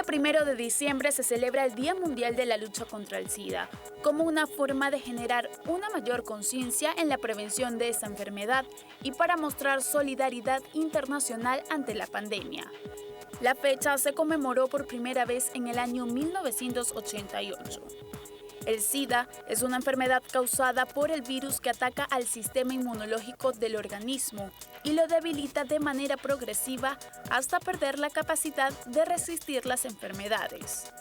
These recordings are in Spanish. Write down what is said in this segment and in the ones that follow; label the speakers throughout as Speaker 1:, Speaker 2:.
Speaker 1: Este 1 de diciembre se celebra el Día Mundial de la Lucha contra el SIDA, como una forma de generar una mayor conciencia en la prevención de esta enfermedad y para mostrar solidaridad internacional ante la pandemia. La fecha se conmemoró por primera vez en el año 1988. El SIDA es una enfermedad causada por el virus que ataca al sistema inmunológico del organismo y lo debilita de manera progresiva hasta perder la capacidad de resistir las enfermedades.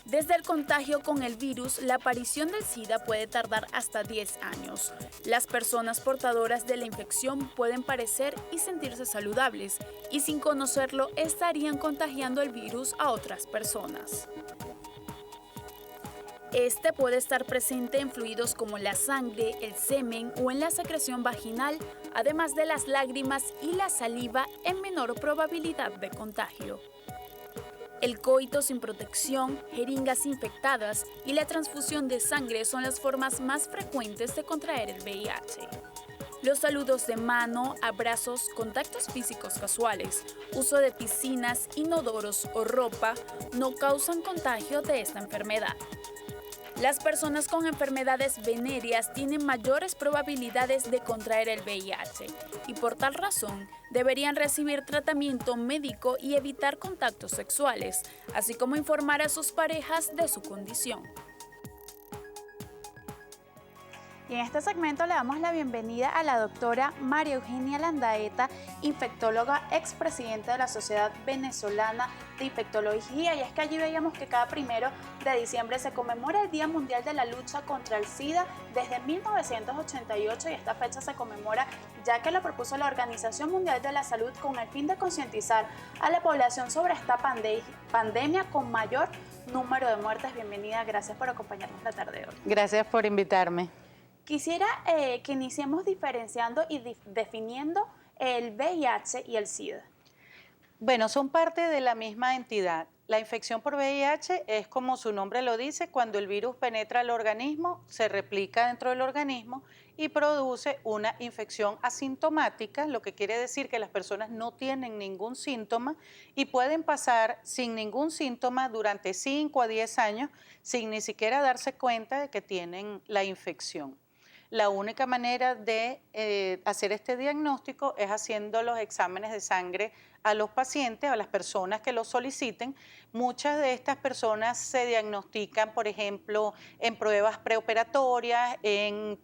Speaker 1: Desde el contagio con el virus, la aparición del SIDA puede tardar hasta 10 años. Las personas portadoras de la infección pueden parecer y sentirse saludables y sin conocerlo estarían contagiando el virus a otras personas. Este puede estar presente en fluidos como la sangre, el semen o en la secreción vaginal, además de las lágrimas y la saliva en menor probabilidad de contagio. El coito sin protección, jeringas infectadas y la transfusión de sangre son las formas más frecuentes de contraer el VIH. Los saludos de mano, abrazos, contactos físicos casuales, uso de piscinas, inodoros o ropa no causan contagio de esta enfermedad. Las personas con enfermedades venéreas tienen mayores probabilidades de contraer el VIH y por tal razón deberían recibir tratamiento médico y evitar contactos sexuales, así como informar a sus parejas de su condición. Y en este segmento le damos la bienvenida a la doctora María Eugenia Landaeta, infectóloga, expresidenta de la Sociedad Venezolana de Infectología. Y es que allí veíamos que cada 1 de diciembre se conmemora el Día Mundial de la Lucha contra el SIDA desde 1988 y esta fecha se conmemora ya que lo propuso la Organización Mundial de la Salud con el fin de concientizar a la población sobre esta pandemia con mayor número de muertes. Bienvenida, gracias por acompañarnos la tarde de hoy.
Speaker 2: Gracias por invitarme.
Speaker 1: Quisiera que iniciemos diferenciando y definiendo el VIH y el SIDA.
Speaker 2: Bueno, son parte de la misma entidad. La infección por VIH es, como su nombre lo dice, cuando el virus penetra al organismo, se replica dentro del organismo y produce una infección asintomática, lo que quiere decir que las personas no tienen ningún síntoma y pueden pasar sin ningún síntoma durante 5 a 10 años sin ni siquiera darse cuenta de que tienen la infección. La única manera de hacer este diagnóstico es haciendo los exámenes de sangre a los pacientes, a las personas que lo soliciten. Muchas de estas personas se diagnostican, por ejemplo, en pruebas preoperatorias, en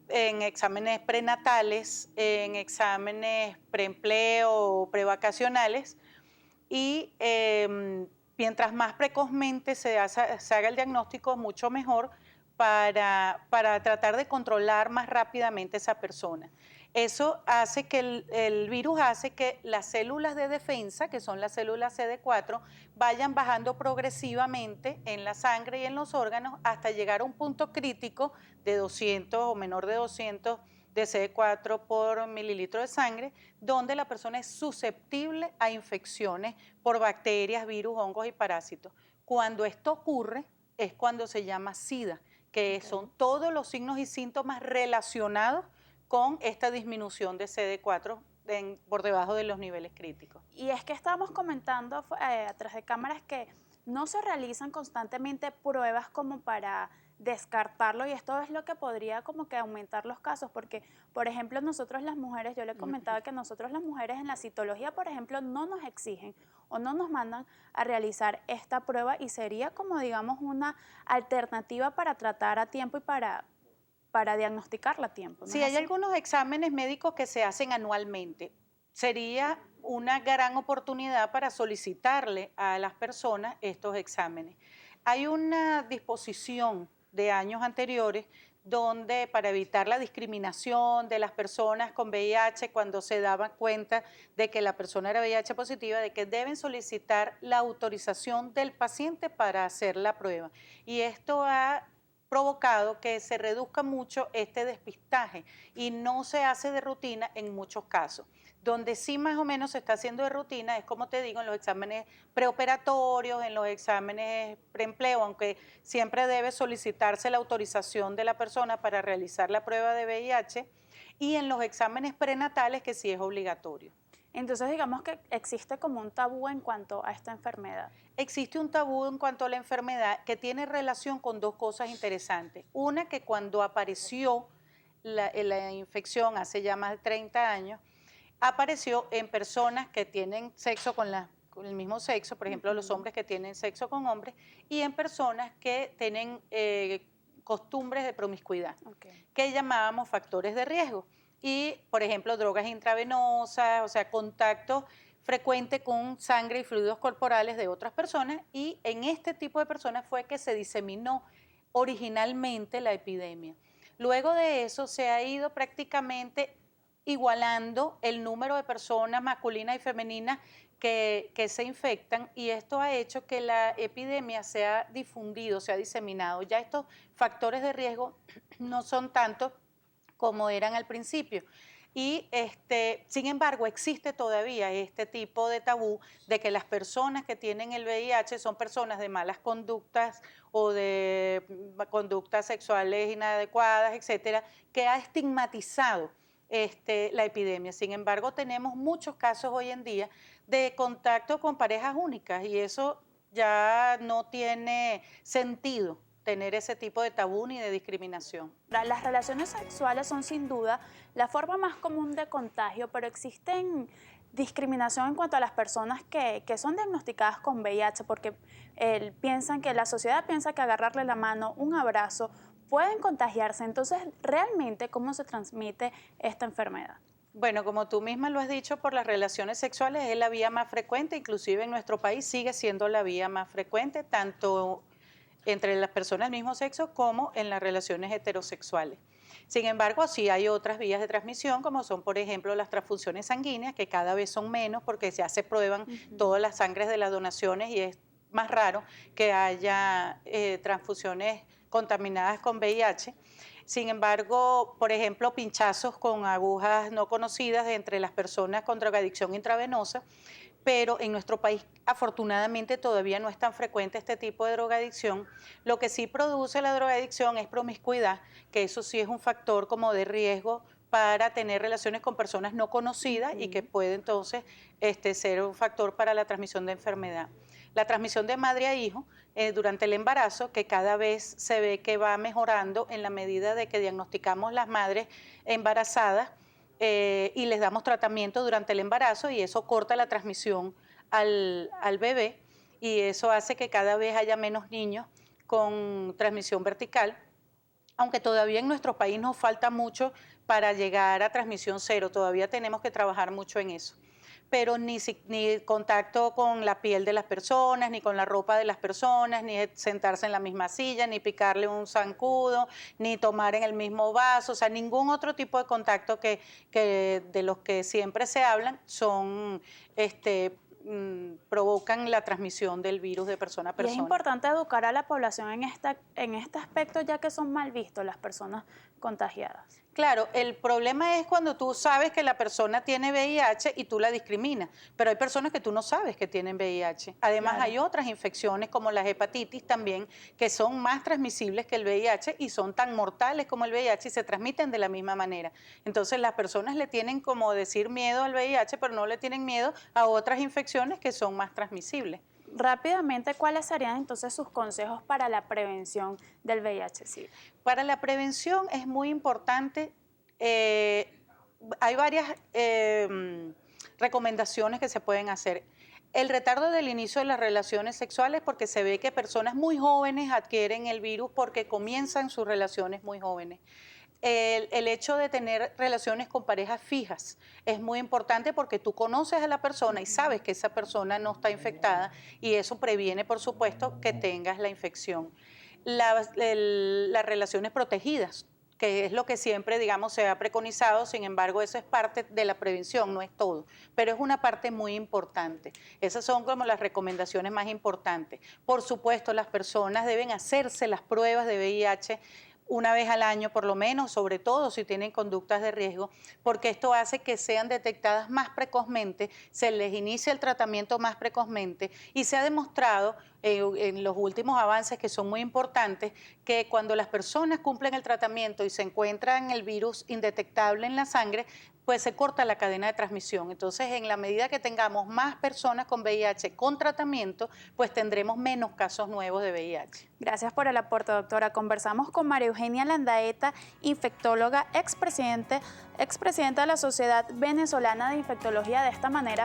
Speaker 2: exámenes prenatales, en exámenes preempleo o prevacacionales y mientras más precozmente se haga el diagnóstico, mucho mejor para tratar de controlar más rápidamente a esa persona. Eso hace que el virus hace que las células de defensa, que son las células CD4, vayan bajando progresivamente en la sangre y en los órganos hasta llegar a un punto crítico de 200 o menor de 200 de CD4 por mililitro de sangre, donde la persona es susceptible a infecciones por bacterias, virus, hongos y parásitos. Cuando esto ocurre es cuando se llama SIDA, que son todos los signos y síntomas relacionados con esta disminución de CD4 por debajo de los niveles críticos.
Speaker 1: Y es que estábamos comentando atrás de cámaras que no se realizan constantemente pruebas como para descartarlo y esto es lo que podría como que aumentar los casos porque, por ejemplo, nosotros las mujeres, yo le comentaba que nosotros las mujeres en la citología, por ejemplo, no nos exigen o no nos mandan a realizar esta prueba y sería como, digamos, una alternativa para tratar a tiempo y para diagnosticarla a tiempo, ¿no?
Speaker 2: Sí, hay algunos exámenes médicos que se hacen anualmente. Sería una gran oportunidad para solicitarle a las personas estos exámenes. Hay una disposición de años anteriores donde para evitar la discriminación de las personas con VIH cuando se daban cuenta de que la persona era VIH positiva, de que deben solicitar la autorización del paciente para hacer la prueba. Y esto ha provocado que se reduzca mucho este despistaje y no se hace de rutina en muchos casos. Donde sí más o menos se está haciendo de rutina es, como te digo, en los exámenes preoperatorios, en los exámenes preempleo, aunque siempre debe solicitarse la autorización de la persona para realizar la prueba de VIH, y en los exámenes prenatales, que sí es obligatorio.
Speaker 1: Entonces digamos que existe como un tabú en cuanto a esta enfermedad.
Speaker 2: Existe un tabú en cuanto a la enfermedad que tiene relación con dos cosas interesantes. Una, que cuando apareció la infección hace ya más de 30 años, apareció en personas que tienen sexo con el mismo sexo, por ejemplo, los hombres que tienen sexo con hombres, y en personas que tienen costumbres de promiscuidad, que llamábamos factores de riesgo. Y, por ejemplo, drogas intravenosas, o sea, contacto frecuente con sangre y fluidos corporales de otras personas, y en este tipo de personas fue que se diseminó originalmente la epidemia. Luego de eso se ha ido prácticamente igualando el número de personas masculinas y femeninas que se infectan, y esto ha hecho que la epidemia se ha difundido, se ha diseminado. Ya estos factores de riesgo no son tantos como eran al principio. Y sin embargo, existe todavía este tipo de tabú de que las personas que tienen el VIH son personas de malas conductas o de conductas sexuales inadecuadas, etcétera, que ha estigmatizado la epidemia. Sin embargo, tenemos muchos casos hoy en día de contacto con parejas únicas, y eso ya no tiene sentido, tener ese tipo de tabú ni de discriminación.
Speaker 1: Las relaciones sexuales son sin duda la forma más común de contagio, pero existen discriminación en cuanto a las personas que son diagnosticadas con VIH, porque piensan que la sociedad piensa que agarrarle la mano, un abrazo, pueden contagiarse. Entonces, ¿realmente cómo se transmite esta enfermedad?
Speaker 2: Bueno, como tú misma lo has dicho, por las relaciones sexuales es la vía más frecuente, inclusive en nuestro país sigue siendo la vía más frecuente, tanto entre las personas del mismo sexo como en las relaciones heterosexuales. Sin embargo, sí hay otras vías de transmisión, como son, por ejemplo, las transfusiones sanguíneas, que cada vez son menos porque ya se prueban todas las sangres de las donaciones, y es más raro que haya transfusiones contaminadas con VIH. Sin embargo, por ejemplo, pinchazos con agujas no conocidas entre las personas con drogadicción intravenosa, pero en nuestro país afortunadamente todavía no es tan frecuente este tipo de drogadicción. Lo que sí produce la drogadicción es promiscuidad, que eso sí es un factor como de riesgo para tener relaciones con personas no conocidas y que puede entonces ser un factor para la transmisión de enfermedad. La transmisión de madre a hijo durante el embarazo, que cada vez se ve que va mejorando en la medida de que diagnosticamos las madres embarazadas y les damos tratamiento durante el embarazo, y eso corta la transmisión al bebé, y eso hace que cada vez haya menos niños con transmisión vertical, aunque todavía en nuestro país nos falta mucho para llegar a transmisión cero, todavía tenemos que trabajar mucho en eso. Pero ni contacto con la piel de las personas, ni con la ropa de las personas, ni sentarse en la misma silla, ni picarle un zancudo, ni tomar en el mismo vaso, o sea, ningún otro tipo de contacto que de los que siempre se hablan son provocan la transmisión del virus de persona a
Speaker 1: Y es
Speaker 2: persona.
Speaker 1: importante educar a la población en este aspecto, ya que son mal vistos las personas contagiadas.
Speaker 2: Claro, el problema es cuando tú sabes que la persona tiene VIH y tú la discriminas, pero hay personas que tú no sabes que tienen VIH. Además,
Speaker 1: Claro.
Speaker 2: hay otras infecciones como las hepatitis también, que son más transmisibles que el VIH y son tan mortales como el VIH y se transmiten de la misma manera. Entonces, las personas le tienen, como decir, miedo al VIH, pero no le tienen miedo a otras infecciones que son más transmisibles.
Speaker 1: Rápidamente, ¿cuáles serían entonces sus consejos para la prevención del VIH-Sida?
Speaker 2: Para la prevención es muy importante, hay varias recomendaciones que se pueden hacer. El retardo del inicio de las relaciones sexuales, porque se ve que personas muy jóvenes adquieren el virus porque comienzan sus relaciones muy jóvenes. El hecho de tener relaciones con parejas fijas es muy importante porque tú conoces a la persona y sabes que esa persona no está infectada, y eso previene, por supuesto, que tengas la infección. Las relaciones protegidas, que es lo que siempre, digamos, se ha preconizado, sin embargo, eso es parte de la prevención, no es todo, pero es una parte muy importante. Esas son como las recomendaciones más importantes. Por supuesto, las personas deben hacerse las pruebas de VIH una vez al año por lo menos, sobre todo si tienen conductas de riesgo, porque esto hace que sean detectadas más precozmente, se les inicia el tratamiento más precozmente, y se ha demostrado en los últimos avances, que son muy importantes, que cuando las personas cumplen el tratamiento y se encuentran el virus indetectable en la sangre, pues se corta la cadena de transmisión. Entonces, en la medida que tengamos más personas con VIH con tratamiento, pues tendremos menos casos nuevos de VIH.
Speaker 1: Gracias por el aporte, doctora. Conversamos con María Eugenia Landaeta, infectóloga, expresidenta de la Sociedad Venezolana de Infectología, de esta manera.